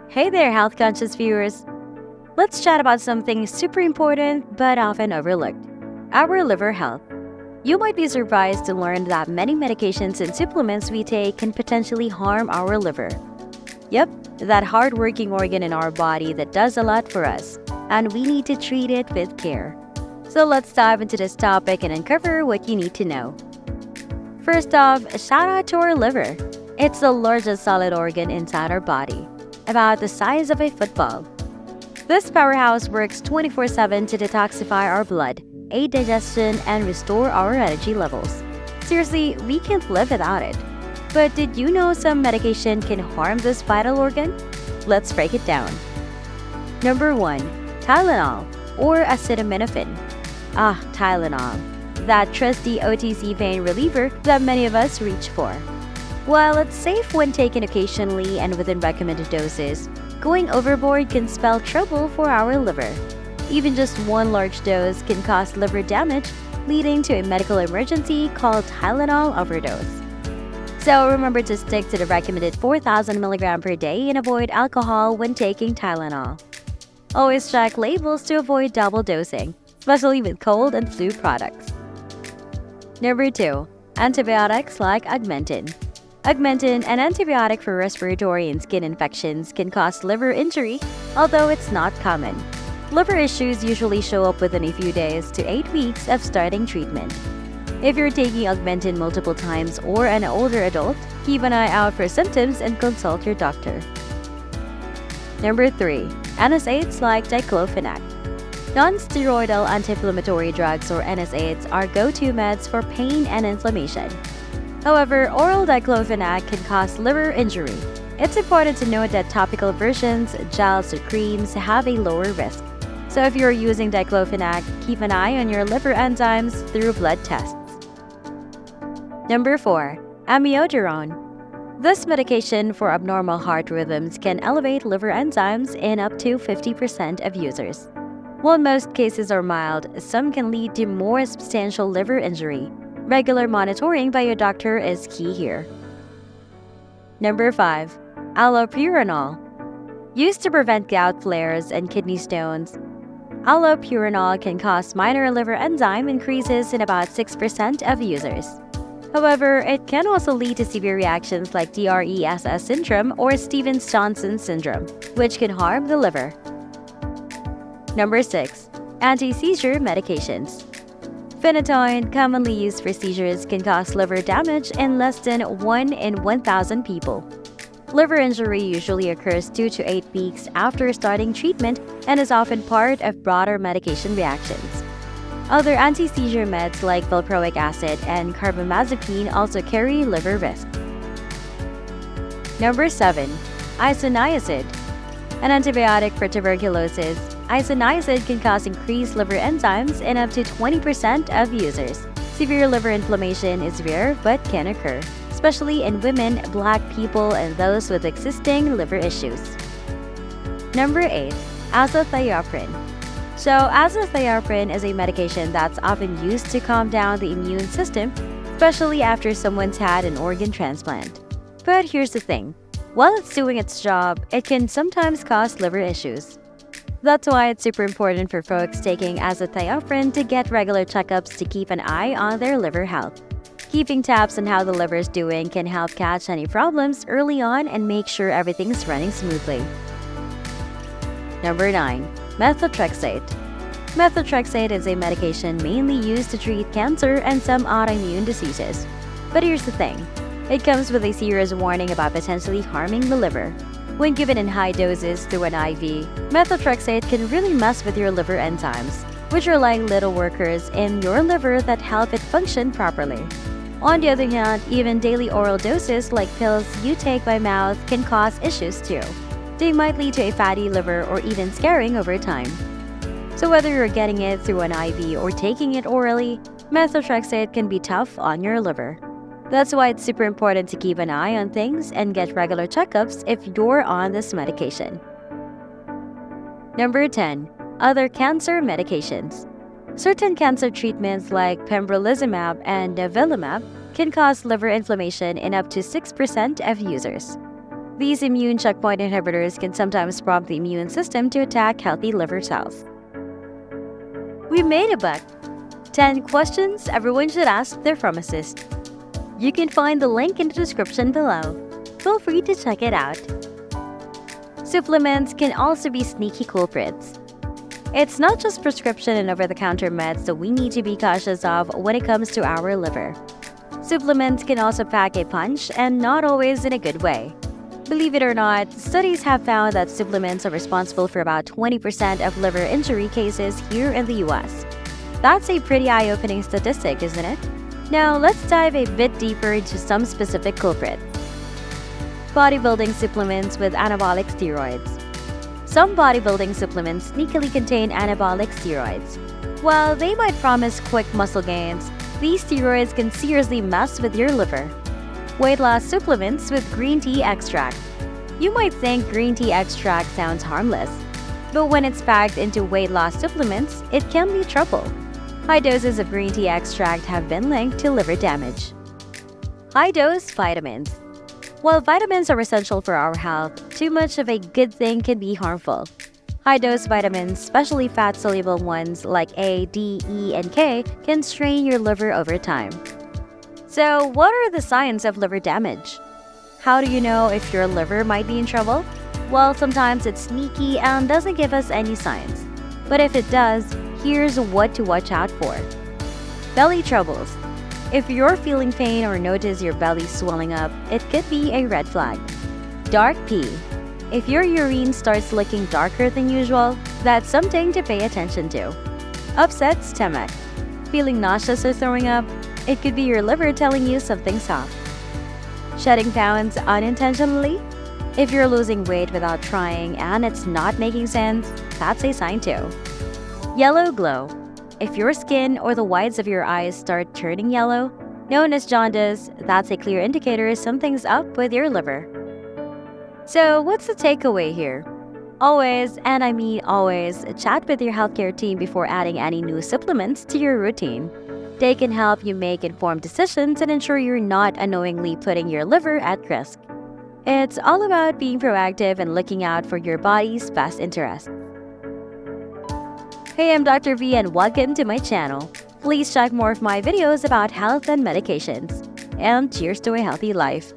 Hey there, health conscious viewers. Let's chat about something super important but often overlooked our liver health. You might be surprised to learn that many medications and supplements we take can potentially harm our liver. Yep, that hardworking organ in our body that does a lot for us, and we need to treat it with care. So let's dive into this topic and uncover what you need to know. First off, shout out to our liver. It's the largest solid organ inside our body, about the size of a football. This powerhouse works 24/7 to detoxify our blood, aid digestion, and restore our energy levels. Seriously, we can't live without it. But did you know some medication can harm this vital organ? Let's break it down. Number 1. Tylenol, or acetaminophen. Tylenol. That trusty OTC pain reliever that many of us reach for. While it's safe when taken occasionally and within recommended doses, going overboard can spell trouble for our liver. Even just one large dose can cause liver damage, leading to a medical emergency called Tylenol overdose. So remember to stick to the recommended 4,000 mg per day and avoid alcohol when taking Tylenol. Always check labels to avoid double dosing, especially with cold and flu products. Number 2. Antibiotics like Augmentin. Augmentin, an antibiotic for respiratory and skin infections, can cause liver injury, although it's not common. Liver issues usually show up within a few days to 8 weeks of starting treatment. If you're taking Augmentin multiple times or an older adult, keep an eye out for symptoms and consult your doctor. Number 3. NSAIDs like diclofenac. Non-steroidal anti-inflammatory drugs or NSAIDs are go-to meds for pain and inflammation. However, oral diclofenac can cause liver injury. It's important to note that topical versions, gels, or creams have a lower risk. So if you're using diclofenac, keep an eye on your liver enzymes through blood tests. Number 4. Amiodarone. This medication for abnormal heart rhythms can elevate liver enzymes in up to 50% of users. While most cases are mild, some can lead to more substantial liver injury. Regular monitoring by your doctor is key here. Number 5. Allopurinol. Used to prevent gout flares and kidney stones, allopurinol can cause minor liver enzyme increases in about 6% of users. However, it can also lead to severe reactions like DRESS syndrome or Stevens-Johnson syndrome, which can harm the liver. Number 6. Anti-seizure medications. Phenytoin, commonly used for seizures, can cause liver damage in less than 1 in 1,000 people. Liver injury usually occurs 2 to 8 weeks after starting treatment and is often part of broader medication reactions. Other anti-seizure meds like valproic acid and carbamazepine also carry liver risk. Number 7. Isoniazid. An antibiotic for tuberculosis, isoniazid can cause increased liver enzymes in up to 20% of users. Severe liver inflammation is rare but can occur, especially in women, Black people, and those with existing liver issues. Number 8. Azathioprine. So, azathioprine is a medication that's often used to calm down the immune system, especially after someone's had an organ transplant. But here's the thing. While it's doing its job, it can sometimes cause liver issues. That's why it's super important for folks taking azathioprine to get regular checkups to keep an eye on their liver health. Keeping tabs on how the liver is doing can help catch any problems early on and make sure everything's running smoothly. Number 9. Methotrexate. Methotrexate is a medication mainly used to treat cancer and some autoimmune diseases. But here's the thing. It comes with a serious warning about potentially harming the liver. When given in high doses through an IV, methotrexate can really mess with your liver enzymes, which are like little workers in your liver that help it function properly. On the other hand, even daily oral doses like pills you take by mouth can cause issues too. They might lead to a fatty liver or even scarring over time. So whether you're getting it through an IV or taking it orally, methotrexate can be tough on your liver. That's why it's super important to keep an eye on things and get regular checkups if you're on this medication. Number 10. Other cancer medications. Certain cancer treatments like pembrolizumab and nivolumab can cause liver inflammation in up to 6% of users. These immune checkpoint inhibitors can sometimes prompt the immune system to attack healthy liver cells. We made a book, 10 questions everyone should ask their pharmacist. You can find the link in the description below. Feel free to check it out. Supplements can also be sneaky culprits. It's not just prescription and over-the-counter meds that we need to be cautious of when it comes to our liver. Supplements can also pack a punch, and not always in a good way. Believe it or not, studies have found that supplements are responsible for about 20% of liver injury cases here in the US. That's a pretty eye-opening statistic, isn't it? Now, let's dive a bit deeper into some specific culprits. Bodybuilding supplements with anabolic steroids. Some bodybuilding supplements sneakily contain anabolic steroids. While they might promise quick muscle gains, these steroids can seriously mess with your liver. Weight loss supplements with green tea extract. You might think green tea extract sounds harmless, but when it's packed into weight loss supplements, it can be trouble. High doses of green tea extract have been linked to liver damage. High-dose vitamins. While vitamins are essential for our health, too much of a good thing can be harmful. High-dose vitamins, especially fat-soluble ones like A, D, E, and K, can strain your liver over time. So, what are the signs of liver damage? How do you know if your liver might be in trouble? Well, sometimes it's sneaky and doesn't give us any signs. But if it does, here's what to watch out for. Belly troubles. If you're feeling pain or notice your belly swelling up, it could be a red flag. Dark pee. If your urine starts looking darker than usual, that's something to pay attention to. Upset stomach. Feeling nauseous or throwing up? It could be your liver telling you something's off. Shedding pounds unintentionally? If you're losing weight without trying and it's not making sense, that's a sign too. Yellow glow. If your skin or the whites of your eyes start turning yellow, known as jaundice, that's a clear indicator something's up with your liver. So, what's the takeaway here? Always, and I mean always, chat with your healthcare team before adding any new supplements to your routine. They can help you make informed decisions and ensure you're not unknowingly putting your liver at risk. It's all about being proactive and looking out for your body's best interests. Hey, I'm Dr. V and welcome to my channel. Please check more of my videos about health and medications. And cheers to a healthy life.